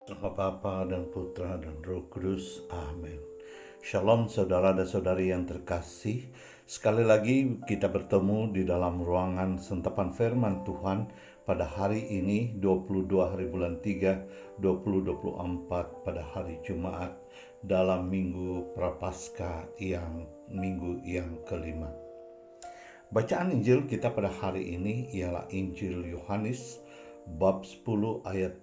Nama Bapa dan Putra dan Roh Kudus. Amin. Shalom saudara dan saudari yang terkasih. Sekali lagi kita bertemu di dalam ruangan sentapan firman Tuhan pada hari ini 22 hari bulan 3 2024 pada hari Jumat dalam minggu Prapaskah yang minggu yang kelima. Bacaan Injil kita pada hari ini ialah Injil Yohanes bab 10 ayat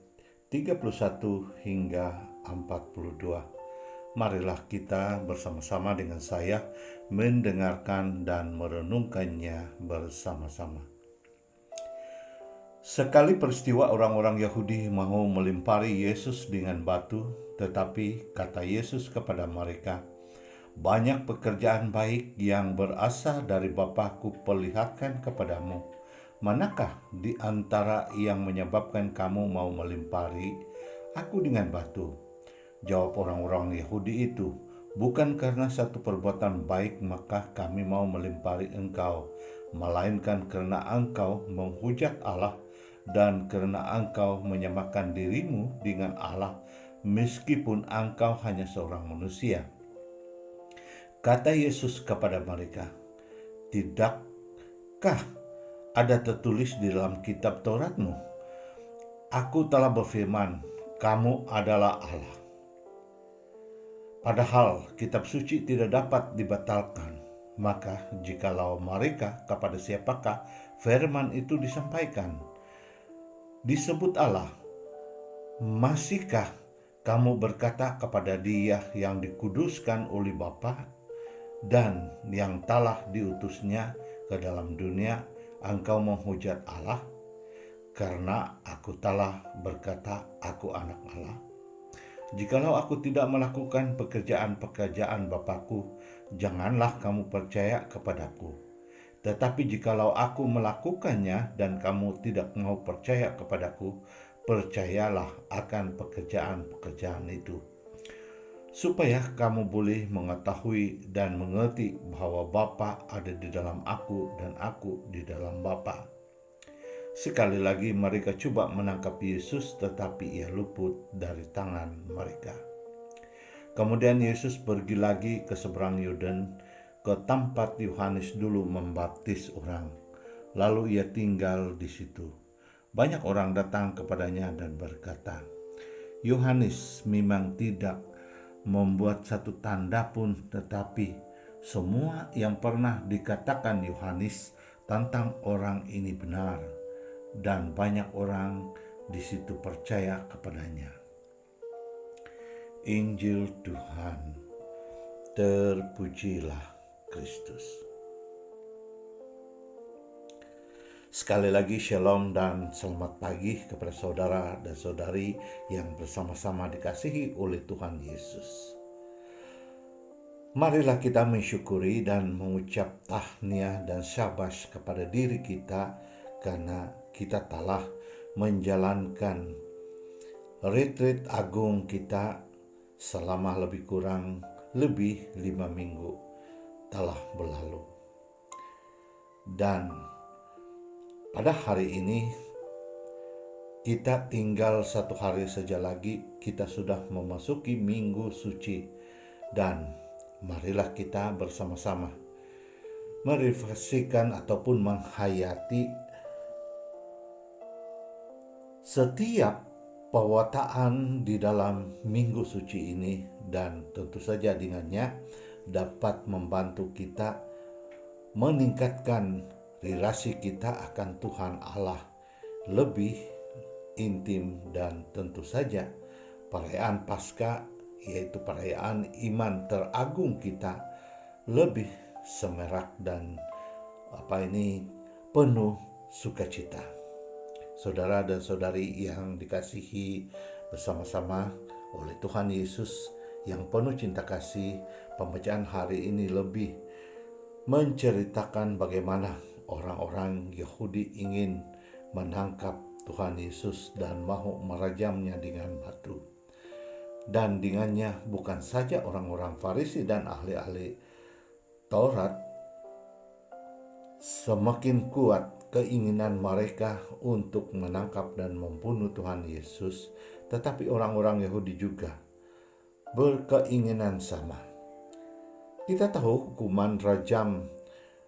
31 hingga 42. Marilah kita bersama-sama dengan saya mendengarkan dan merenungkannya bersama-sama. Sekali peristiwa orang-orang Yahudi mau melempari Yesus dengan batu, tetapi kata Yesus kepada mereka, "Banyak pekerjaan baik yang berasal dari Bapa-Ku perlihatkan kepadamu. Manakah di antara yang menyebabkan kamu mau melempari aku dengan batu?" Jawab orang-orang Yahudi itu, "Bukan karena satu perbuatan baik maka kami mau melempari engkau, melainkan karena engkau menghujat Allah dan karena engkau menyamakan dirimu dengan Allah meskipun engkau hanya seorang manusia." Kata Yesus kepada mereka, "Tidakkah ada tertulis di dalam kitab Tauratmu, Aku telah berfirman, kamu adalah Allah." Padahal kitab suci tidak dapat dibatalkan. Maka jikalau mereka kepada siapakah firman itu disampaikan, disebut Allah, masihkah kamu berkata kepada Dia yang dikuduskan oleh Bapa dan yang telah diutusnya ke dalam dunia, engkau menghujat Allah? Karena aku telah berkata, aku anak Allah. Jikalau aku tidak melakukan pekerjaan-pekerjaan Bapa-Ku, janganlah kamu percaya kepadaku. Tetapi jikalau aku melakukannya dan kamu tidak mau percaya kepadaku, percayalah akan pekerjaan-pekerjaan itu, supaya kamu boleh mengetahui dan mengerti bahwa Bapa ada di dalam aku dan aku di dalam Bapa. Sekali lagi mereka coba menangkap Yesus, tetapi ia luput dari tangan mereka. Kemudian Yesus pergi lagi ke seberang Yordan, ke tempat Yohanes dulu membaptis orang. Lalu ia tinggal di situ. Banyak orang datang kepadanya dan berkata, "Yohanes memang tidak membuat satu tanda pun, tetapi semua yang pernah dikatakan Yohanes tentang orang ini benar, dan banyak orang di situ percaya kepadanya." Injil Tuhan. Terpujilah Kristus. Sekali lagi shalom dan selamat pagi kepada saudara dan saudari yang bersama-sama dikasihi oleh Tuhan Yesus. Marilah kita mensyukuri dan mengucap tahniah dan syabas kepada diri kita karena kita telah menjalankan retreat agung kita selama lebih 5 minggu telah berlalu. Dan pada hari ini kita tinggal 1 hari saja lagi, kita sudah memasuki minggu suci. Dan marilah kita bersama-sama merefleksikan ataupun menghayati setiap pewartaan di dalam minggu suci ini, dan tentu saja dengannya dapat membantu kita meningkatkan relasi kita akan Tuhan Allah lebih intim. Dan tentu saja perayaan Paskah, yaitu perayaan iman teragung kita, lebih semerak dan penuh sukacita. Saudara dan saudari yang dikasihi bersama-sama oleh Tuhan Yesus yang penuh cinta kasih, pembacaan hari ini lebih menceritakan bagaimana orang-orang Yahudi ingin menangkap Tuhan Yesus dan mau merajamnya dengan batu. Dan dengannya bukan saja orang-orang Farisi dan ahli-ahli Taurat, semakin kuat keinginan mereka untuk menangkap dan membunuh Tuhan Yesus, tetapi orang-orang Yahudi juga berkeinginan sama. Kita tahu hukuman rajam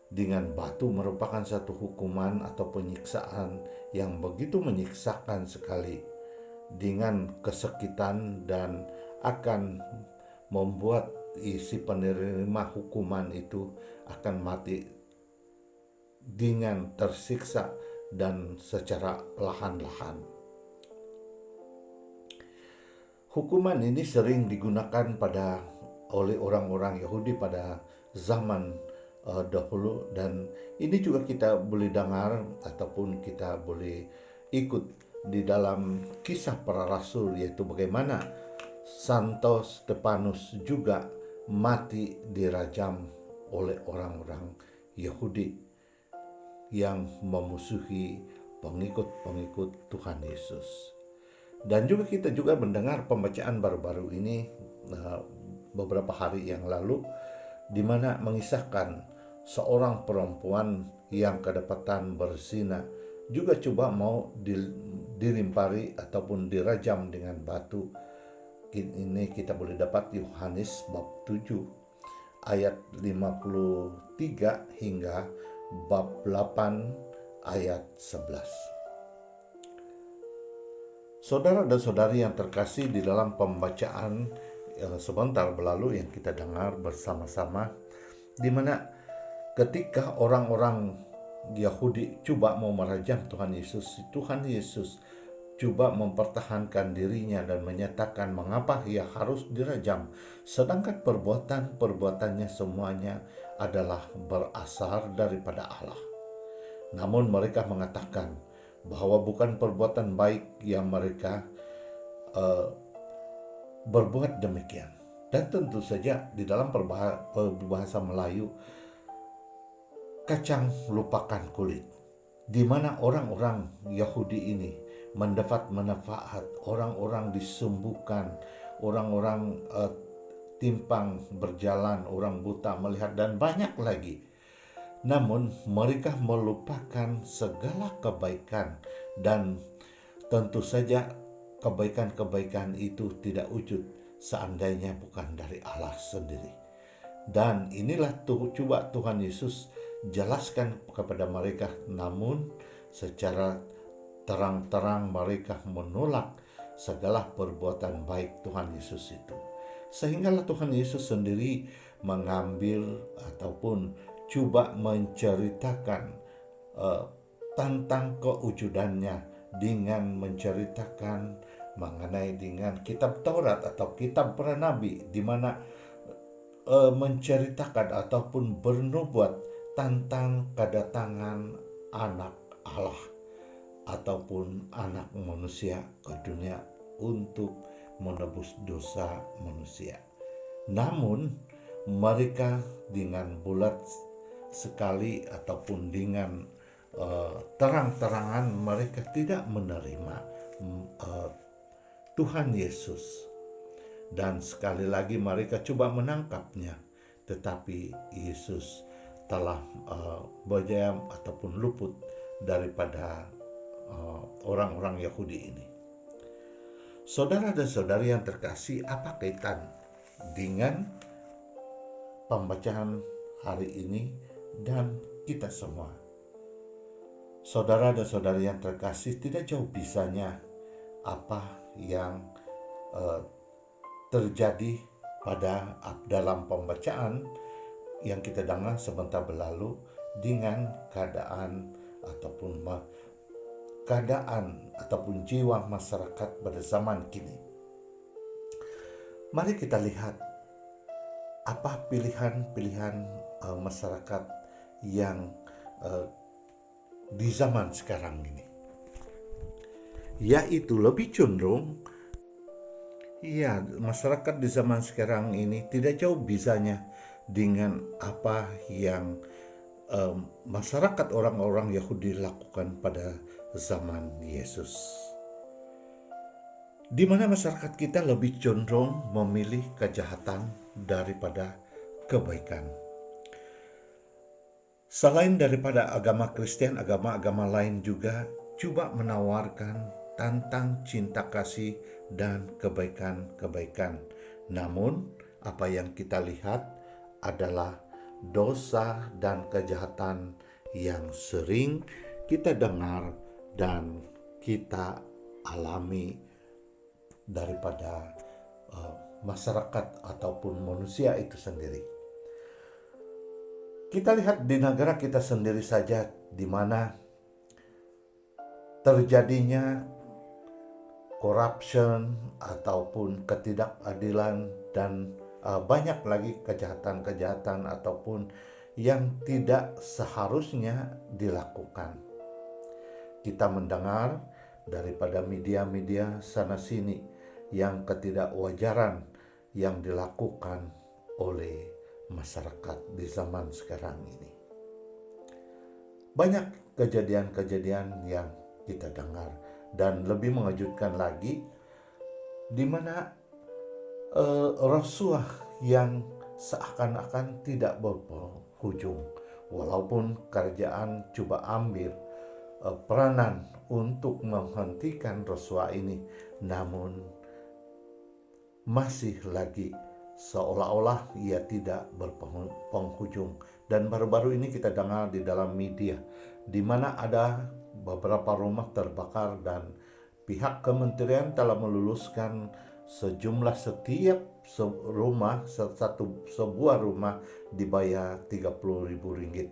dengan batu merupakan satu hukuman atau penyiksaan yang begitu menyiksakan sekali, dengan kesakitan dan akan membuat isi penerima hukuman itu akan mati dengan tersiksa dan secara perlahan-lahan. Hukuman ini sering digunakan oleh orang-orang Yahudi pada zaman dahulu, dan ini juga kita boleh dengar ataupun kita boleh ikut di dalam kisah para rasul, yaitu bagaimana Santo Stefanus juga mati dirajam oleh orang-orang Yahudi yang memusuhi pengikut-pengikut Tuhan Yesus. Dan juga kita juga mendengar pembacaan baru-baru ini beberapa hari yang lalu, di mana mengisahkan seorang perempuan yang kedapatan berzina juga coba mau dilimpari ataupun dirajam dengan batu. Ini kita boleh dapat Yohanes bab 7 ayat 53 hingga bab 8 ayat 11. Saudara dan saudari yang terkasih, di dalam pembacaan sebentar berlalu yang kita dengar bersama-sama, di mana ketika orang-orang Yahudi coba mau merajam Tuhan Yesus coba mempertahankan dirinya dan menyatakan mengapa ia harus dirajam, sedangkan perbuatannya semuanya adalah berasal daripada Allah. Namun mereka mengatakan bahwa bukan perbuatan baik yang mereka berbuat demikian. Dan tentu saja di dalam peribahasa Melayu, kacang lupakan kulit, di mana orang-orang Yahudi ini mendapat manfaat, orang-orang disembuhkan, orang-orang timpang berjalan, orang buta melihat, dan banyak lagi. Namun mereka melupakan segala kebaikan, dan tentu saja kebaikan-kebaikan itu tidak wujud seandainya bukan dari Allah sendiri. Dan inilah coba Tuhan Yesus jelaskan kepada mereka, namun secara terang-terang mereka menolak segala perbuatan baik Tuhan Yesus itu. Sehinggalah Tuhan Yesus sendiri mengambil ataupun coba menceritakan tentang kewujudannya dengan menceritakan mengenai dengan kitab Taurat atau kitab para nabi, di mana menceritakan ataupun bernubuat tentang kedatangan anak Allah ataupun anak manusia ke dunia untuk menebus dosa manusia. Namun mereka dengan bulat sekali ataupun dengan terang-terangan mereka tidak menerima Tuhan Yesus, dan sekali lagi mereka coba menangkapnya, tetapi Yesus telah berjaya ataupun luput daripada orang-orang Yahudi ini. Saudara dan saudari yang terkasih, apa kaitan dengan pembacaan hari ini dan kita semua? Saudara dan saudari yang terkasih, tidak jauh bisanya apa yang terjadi dalam pembacaan yang kita dengar sebentar berlalu dengan keadaan ataupun jiwa masyarakat pada zaman kini. Mari kita lihat apa pilihan-pilihan masyarakat yang di zaman sekarang ini, yaitu lebih cenderung masyarakat di zaman sekarang ini tidak jauh bisanya dengan apa yang masyarakat orang-orang Yahudi lakukan pada zaman Yesus, di mana masyarakat kita lebih cenderung memilih kejahatan daripada kebaikan. Selain daripada agama Kristen, agama-agama lain juga coba menawarkan tentang cinta kasih dan kebaikan-kebaikan. Namun, apa yang kita lihat adalah dosa dan kejahatan yang sering kita dengar dan kita alami daripada masyarakat ataupun manusia itu sendiri. Kita lihat di negara kita sendiri saja, di mana terjadinya corruption ataupun ketidakadilan dan banyak lagi kejahatan-kejahatan ataupun yang tidak seharusnya dilakukan. Kita mendengar daripada media-media sana sini yang ketidakwajaran yang dilakukan oleh masyarakat di zaman sekarang ini. Banyak kejadian-kejadian yang kita dengar, dan lebih mengejutkan lagi di mana rasuah yang seakan-akan tidak berujung, walaupun kerajaan coba ambil peranan untuk menghentikan rasuah ini, namun masih lagi seolah-olah ia tidak berpenghujung. Dan baru-baru ini kita dengar di dalam media di mana ada beberapa rumah terbakar dan pihak kementerian telah meluluskan sejumlah setiap sebuah rumah dibayar Rp30.000.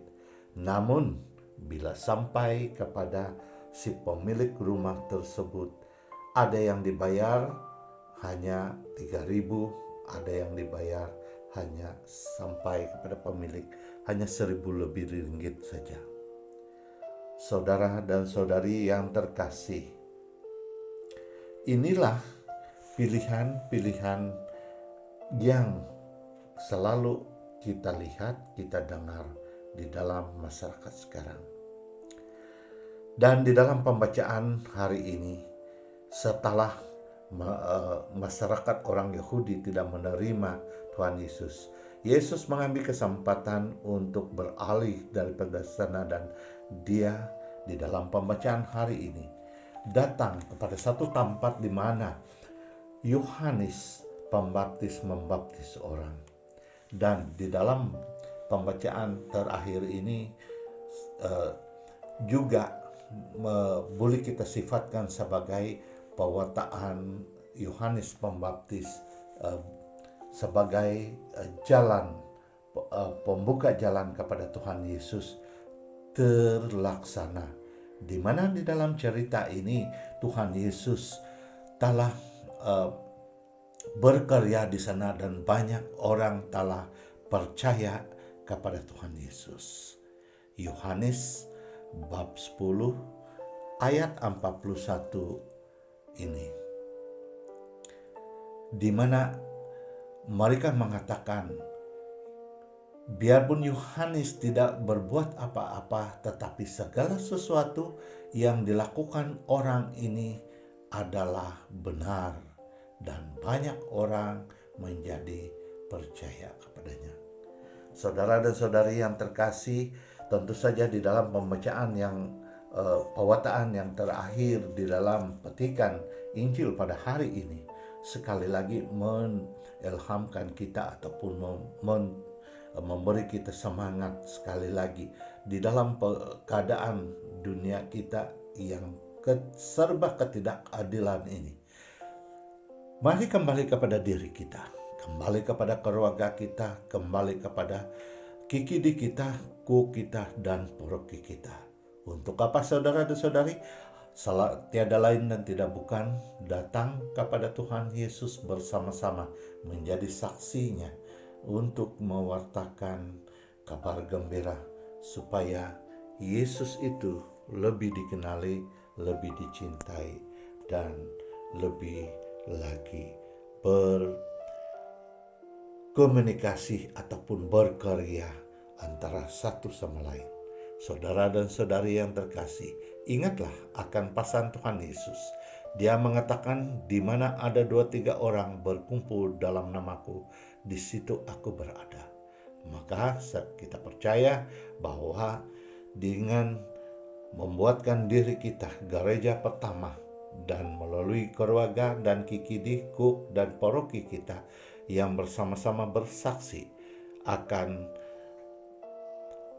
Namun bila sampai kepada si pemilik rumah tersebut, ada yang dibayar hanya 3.000, ada yang dibayar hanya sampai kepada pemilik hanya 1.000 lebih ringgit saja. Saudara dan saudari yang terkasih, inilah pilihan-pilihan yang selalu kita lihat, kita dengar di dalam masyarakat sekarang. Dan di dalam pembacaan hari ini, setelah masyarakat orang Yahudi tidak menerima Tuhan Yesus, Yesus mengambil kesempatan untuk beralih daripada sana, dan dia di dalam pembacaan hari ini datang kepada satu tempat di mana Yohanes Pembaptis membaptis orang. Dan di dalam pembacaan terakhir ini juga boleh kita sifatkan sebagai pewartaan Yohanes Pembaptis sebagai jalan pembuka jalan kepada Tuhan Yesus terlaksana, di mana di dalam cerita ini Tuhan Yesus telah berkarya di sana dan banyak orang telah percaya kepada Tuhan Yesus. Yohanes bab 10 ayat 41 ini, di mana mereka mengatakan, biarpun Yohanes tidak berbuat apa-apa, tetapi segala sesuatu yang dilakukan orang ini adalah benar, dan banyak orang menjadi percaya kepadanya. Saudara dan saudari yang terkasih, tentu saja di dalam pembacaan yang pewartaan yang terakhir di dalam petikan Injil pada hari ini, sekali lagi mengilhamkan kita ataupun memberi kita semangat sekali lagi di dalam keadaan dunia kita yang serba ketidakadilan ini. Mari kembali kepada diri kita, kembali kepada keluarga kita, kembali kepada kikidi kita, ku kita, dan poroki kita. Untuk apa saudara dan saudari? Tiada lain dan tidak bukan datang kepada Tuhan Yesus bersama-sama menjadi saksinya untuk mewartakan kabar gembira supaya Yesus itu lebih dikenali, lebih dicintai, dan lebih lagi berkomunikasi ataupun berkarya antara satu sama lain. Saudara dan saudari yang terkasih, ingatlah akan pesan Tuhan Yesus. Dia mengatakan, di mana ada 2-3 orang berkumpul dalam namaku, di situ aku berada. Maka kita percaya bahwa dengan membuatkan diri kita gereja pertama dan melalui keluarga dan Kikidi, Kuk, dan paroki kita yang bersama-sama bersaksi akan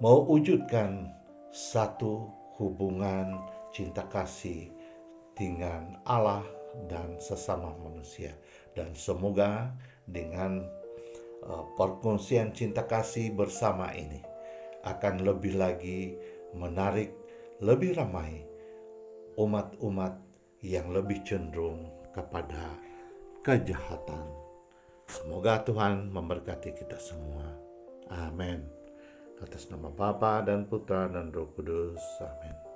mewujudkan satu hubungan cinta kasih dengan Allah dan sesama manusia. Dan semoga dengan perkongsian cinta kasih bersama ini akan lebih lagi menarik lebih ramai umat-umat yang lebih cenderung kepada kejahatan. Semoga Tuhan memberkati kita semua. Amin. Atas nama Bapa dan Putra dan Roh Kudus. Amin.